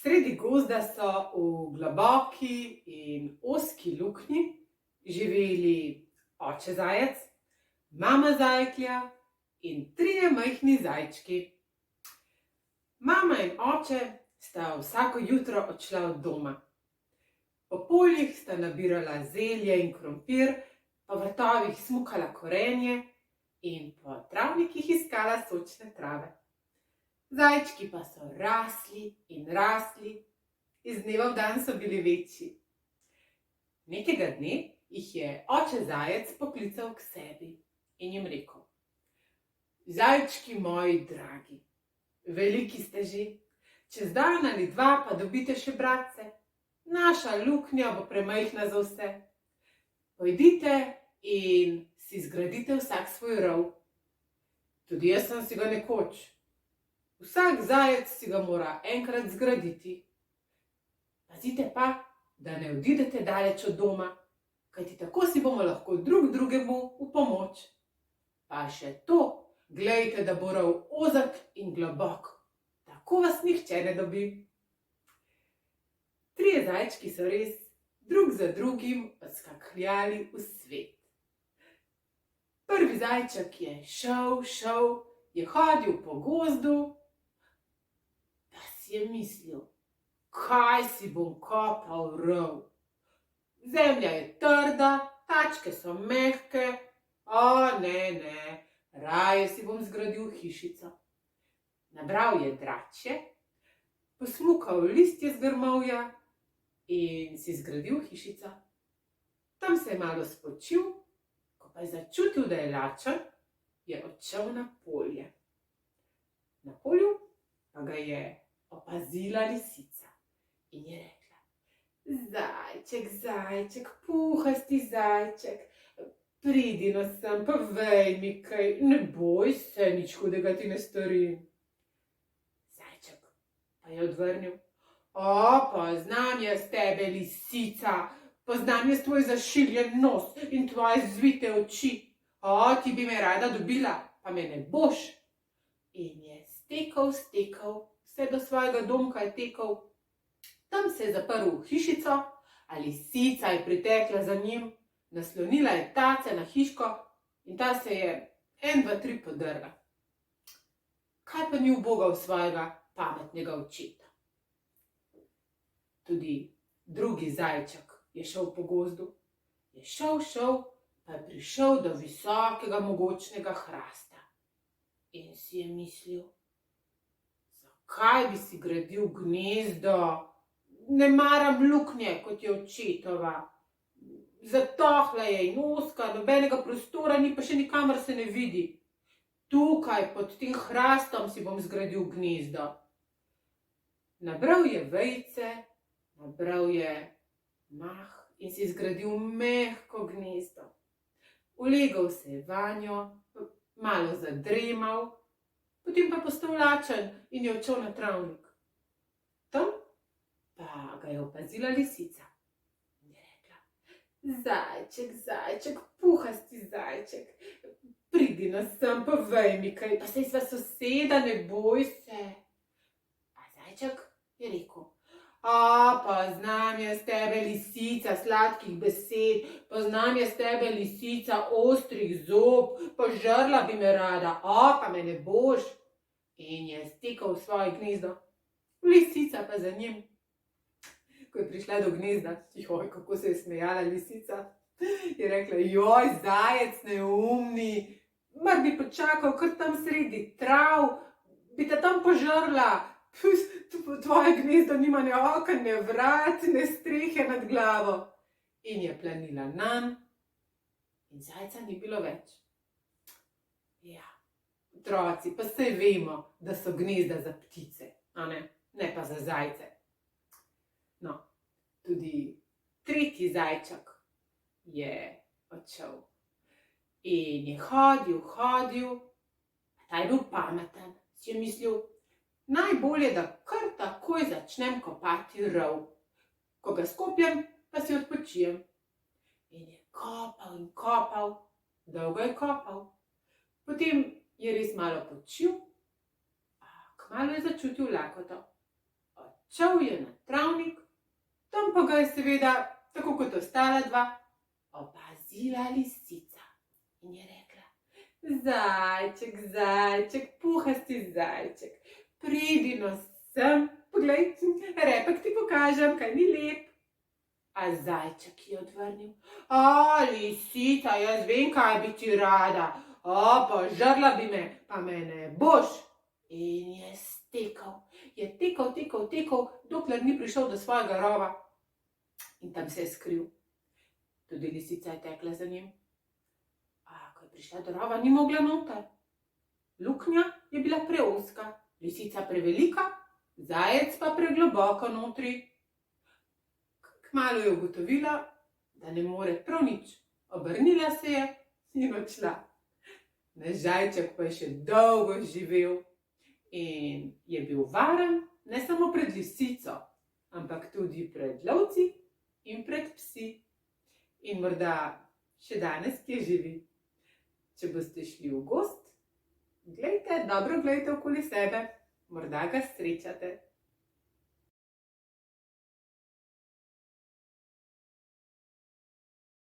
Sredi gozda so v globoki in ozki luknji živeli oče zajec, mama zajklja in trije majhni zajčki. Mama in oče sta vsako jutro odšla od doma. Po poljih sta nabirala zelje in krompir, po vrtovih smukala korenje in po travnikih iskala sočne trave. Zajčki pa so rasli in rasli, iz dneva v dan so bili večji. Nekega dne jih je oče zajec poklical k sebi in jim rekel: Zajčki moji dragi, veliki ste že, čez dan ali dva pa dobite še bratce. Naša luknja bo premajhna za vse. Pojdite in si zgradite vsak svoj rov. Tudi jaz sem si ga nekoč. Vsak zajec si ga mora enkrat zgraditi. Pazite pa, da ne odidete daleč od doma, kajti tako si bomo lahko drug drugemu v pomoč. Pa še to, glejte, da bo rov ozek in globok, tako vas nihče ne dobi. Trije zajčki so res drug za drugim odskakljali v svet. Prvi zajček je šel, je hodil po gozdu, pa si je mislil, kaj si bom kopal rov. Zemlja je trda, tačke so mehke, ne, raje si bom zgradil hišico. Nabral je dračje, posmukal listje z grmovja in si zgradil hišico. Tam se je malo spočil, ko pa je začutil, da je lačen, je odšel na polje. Na polju pa ga je opazila lisica in je rekla: Zajček, zajček, puhasti zajček, pridi no sem, povej mi kaj, ne boj se, nič hudega ti ne storim. Zajček pa je odvrnil: Poznam jaz tebe, lisica, poznam jaz tvoj zašiljen nos in tvoje zvite oči. Ti bi me rada dobila, pa me ne boš. In je stekel, vse do svojega domka je tekel. Tam se je zaprl v hišico, a lisica je pritekla za njim, naslonila je tace na hiško in ta se je 1, 2, 3 podrla. Kaj pa ni ubogal svojega pametnega očeta? Tudi drugi zajček je šel po gozdu. Je šel, pa je prišel do visokega mogočnega hrasta. In si je mislil: Zakaj bi si gradil gnezdo? Ne maram luknje, kot je očetova. Zatohla je in ozka, nobenega prostora ni, pa še nikamor se ne vidi. Tukaj, pod tem hrastom, si bom zgradil gnezdo. Nabral je vejice, nabral je mah in si zgradil mehko gnezdo. Ulegel se je vanjo, malo zadremal, potem pa postal lačen in je odšel na travnik. Tam pa ga je opazila lisica in je rekla: Zajček, zajček, puhasti zajček, pridi no sem, povej mi kaj, pa saj sva soseda, ne boj se. A zajček je rekel: Poznam jaz tebe, lisica sladkih besed, poznam jaz tebe, lisica ostrih zob, požrla bi me rada, pa me ne boš. In je stekel v svoje gnezdo, lisica pa za njim. Ko je prišla do gnezda, kako se je smejala lisica, je rekla: Joj, zajec neumni, mar bi počakal kar tam sredi trav, bi te tam požrla. Tvoje gnezdo nima ne oken, ne vrat, ne strehe nad glavo. In je planila nanj in zajca ni bilo več. Ja, otroci, pa saj vemo, da so gnezda za ptice, ne pa za zajce. No, tudi tretji zajček je odšel in je hodil, ta je bil pameten, si je mislil: Najbolje, da kar takoj začnem kopati rov. Ko ga skopljem, pa si odpočijem. In je kopal, dolgo je kopal. Potem je res malo počil, kmalu je začutil lakoto. Šel je na travnik, tam pa ga je seveda, tako kot ostala dva, opazila lisica in je rekla: Zajček, zajček, puhasti zajček, pridi no sem, poglej, repek ti pokažem, kaj ni lep. A zajček je odvrnil: lisica, jaz vem, kaj bi ti rada, požrla bi me, pa me ne boš. In je stekel, je tekel, dokler ni prišel do svojega rova. In tam se je skril. Tudi lisica je tekla za njim. Ko je prišla do rova, ni mogla noter. Luknja je bila preozka, lisica prevelika, zajec pa pregloboko notri. Kmalu je ugotovila, da ne more prav nič. Obrnila se je in odšla. Naš zajček pa je še dolgo živel in je bil varen ne samo pred lisico, ampak tudi pred lovci in pred psi. In morda še danes kje živi. Če boste šli v gozd, dobro glejte okoli sebe, morda ga srečate.